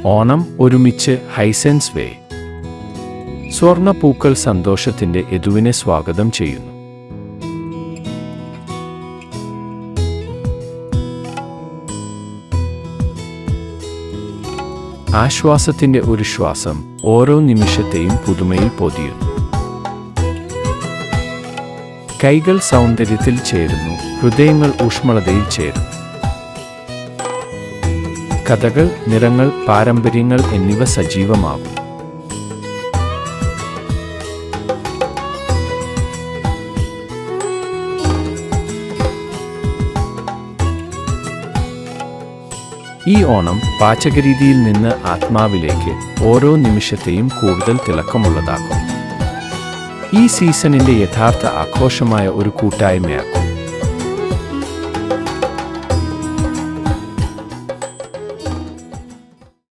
ഓണം ഒരുമിച്ച് ഹൈസെൻസ് വേ. സ്വർണ്ണ പൂക്കൾ സന്തോഷത്തിന്റെ യദുവിനെ സ്വാഗതം ചെയ്യുന്നു. ആശ്വാസത്തിന്റെ ഒരു ശ്വാസം ഓരോ നിമിഷത്തെയും പുതുമയിൽ പൊതിയുന്നു. കൈകൾ സൗന്ദര്യത്തിൽ ചേരുന്നു, ഹൃദയങ്ങൾ ഊഷ്മളതയിൽ ചേരുന്നു. കഥകൾ, നിറങ്ങൾ, പാരമ്പര്യങ്ങൾ എന്നിവ സജീവമാകും. ഈ ഓണം പാചകരീതിയിൽ നിന്ന് ആത്മാവിലേക്ക് ഓരോ നിമിഷത്തെയും കൂടുതൽ തിളക്കമുള്ളതാക്കും. ഈ സീസണിന്റെ യഥാർത്ഥ ആഘോഷമായ ഒരു കൂട്ടായ്മയാക്കും.